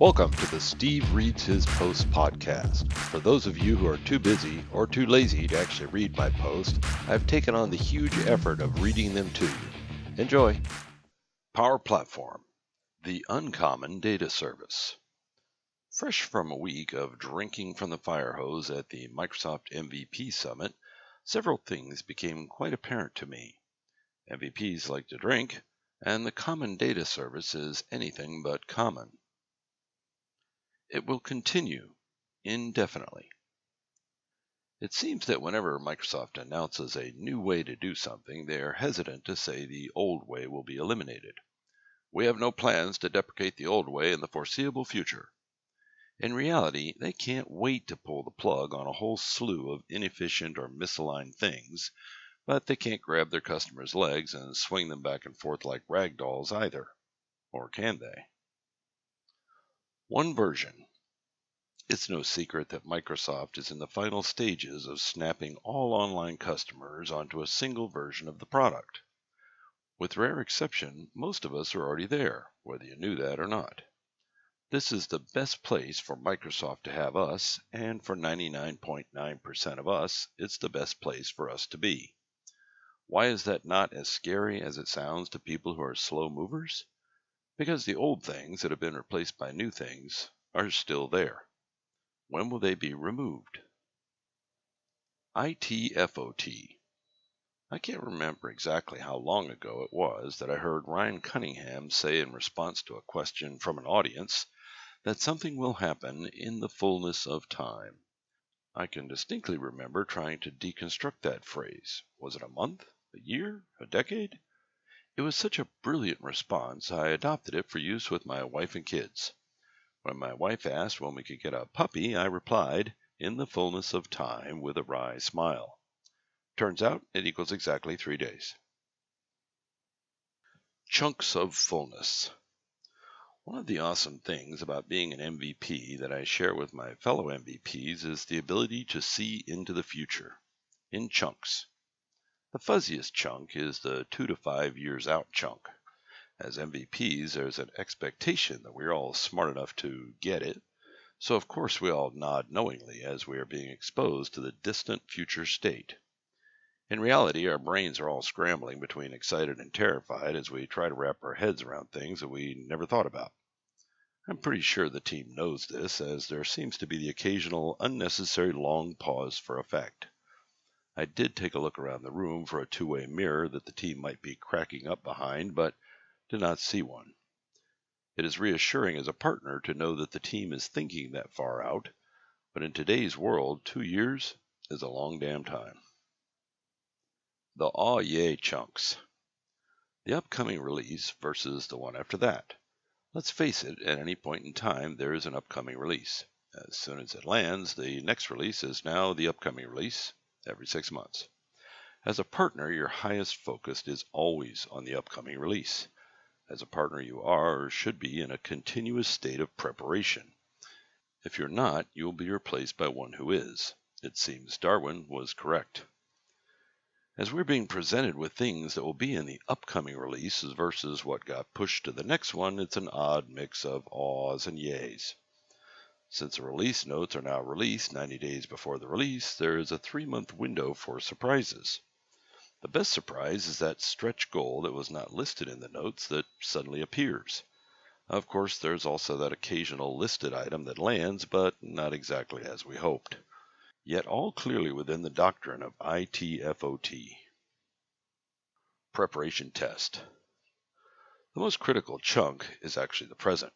Welcome to the Steve Reads His Post podcast. For those of you who are too busy or too lazy to actually read my post, I've taken on the huge effort of reading them to you. Enjoy. Power Platform, the Uncommon Data Service. Fresh from a week of drinking from the firehose at the Microsoft MVP Summit, several things became quite apparent to me. MVPs like to drink, and the Common Data Service is anything but common. It will continue indefinitely. It seems that whenever Microsoft announces a new way to do something, they are hesitant to say the old way will be eliminated. We have no plans to deprecate the old way in the foreseeable future. In reality, they can't wait to pull the plug on a whole slew of inefficient or misaligned things, but they can't grab their customers' legs and swing them back and forth like rag dolls either. Or can they? One version. It's no secret that Microsoft is in the final stages of snapping all online customers onto a single version of the product. With rare exception, most of us are already there, whether you knew that or not. This is the best place for Microsoft to have us, and for 99.9% of us, it's the best place for us to be. Why is that not as scary as it sounds to people who are slow movers? Because the old things that have been replaced by new things are still there. When will they be removed? ITFOT. I can't remember exactly how long ago it was that I heard Ryan Cunningham say in response to a question from an audience that something will happen in the fullness of time. I can distinctly remember trying to deconstruct that phrase. Was it a month? A year? A decade? It was such a brilliant response, I adopted it for use with my wife and kids. When my wife asked when we could get a puppy, I replied, in the fullness of time, with a wry smile. Turns out it equals exactly 3 days. Chunks of fullness. One of the awesome things about being an MVP that I share with my fellow MVPs is the ability to see into the future, in chunks. The fuzziest chunk is the 2 to 5 years out chunk. As MVPs, there's an expectation that we're all smart enough to get it, so of course we all nod knowingly as we are being exposed to the distant future state. In reality, our brains are all scrambling between excited and terrified as we try to wrap our heads around things that we never thought about. I'm pretty sure the team knows this, as there seems to be the occasional unnecessary long pause for effect. I did take a look around the room for a two-way mirror that the team might be cracking up behind, but did not see one. It is reassuring as a partner to know that the team is thinking that far out, but in today's world, 2 years is a long damn time. The aw yay chunks. The upcoming release versus the one after that. Let's face it, at any point in time there is an upcoming release. As soon as it lands, the next release is now the upcoming release every 6 months. As a partner, your highest focus is always on the upcoming release. As a partner, you are or should be in a continuous state of preparation. If you're not, you will be replaced by one who is. It seems Darwin was correct. As we're being presented with things that will be in the upcoming release versus what got pushed to the next one, it's an odd mix of awes and yays. Since the release notes are now released 90 days before the release, there is a 3-month window for surprises. The best surprise is that stretch goal that was not listed in the notes that suddenly appears. Of course, there's also that occasional listed item that lands, but not exactly as we hoped. Yet all clearly within the doctrine of ITFOT. Preparation test. The most critical chunk is actually the present,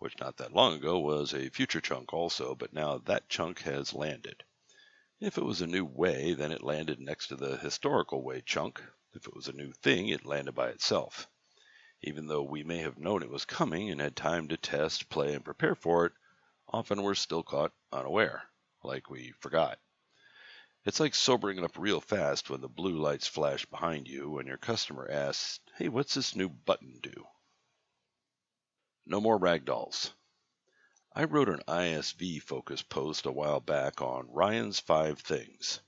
which not that long ago was a future chunk also, but now that chunk has landed. If it was a new way, then it landed next to the historical way chunk. If it was a new thing, it landed by itself. Even though we may have known it was coming and had time to test, play, and prepare for it, often we're still caught unaware, like we forgot. It's like sobering up real fast when the blue lights flash behind you and your customer asks, "Hey, what's this new button do?" No more ragdolls. I wrote an ISV-focused post a while back on Ryan's 5 things.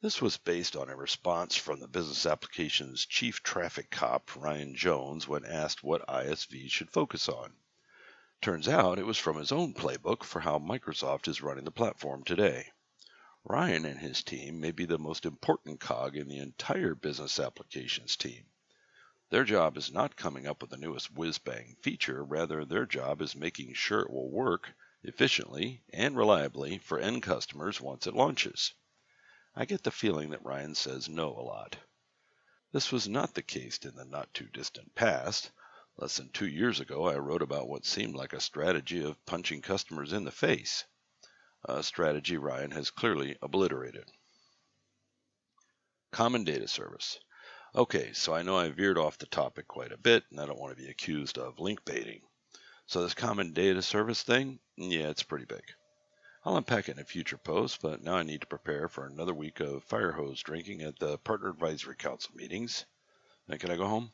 This was based on a response from the business application's chief traffic cop, Ryan Jones, when asked what ISVs should focus on. Turns out it was from his own playbook for how Microsoft is running the platform today. Ryan and his team may be the most important cog in the entire business applications team. Their job is not coming up with the newest whiz-bang feature, rather their job is making sure it will work efficiently and reliably for end customers once it launches. I get the feeling that Ryan says no a lot. This was not the case in the not-too-distant past. Less than 2 years ago, I wrote about what seemed like a strategy of punching customers in the face, a strategy Ryan has clearly obliterated. Common data service. Okay, so I know I veered off the topic quite a bit, and I don't want to be accused of link baiting. So this common data service thing, yeah, it's pretty big. I'll unpack it in a future post, but now I need to prepare for another week of firehose drinking at the Partner Advisory Council meetings. Now, can I go home?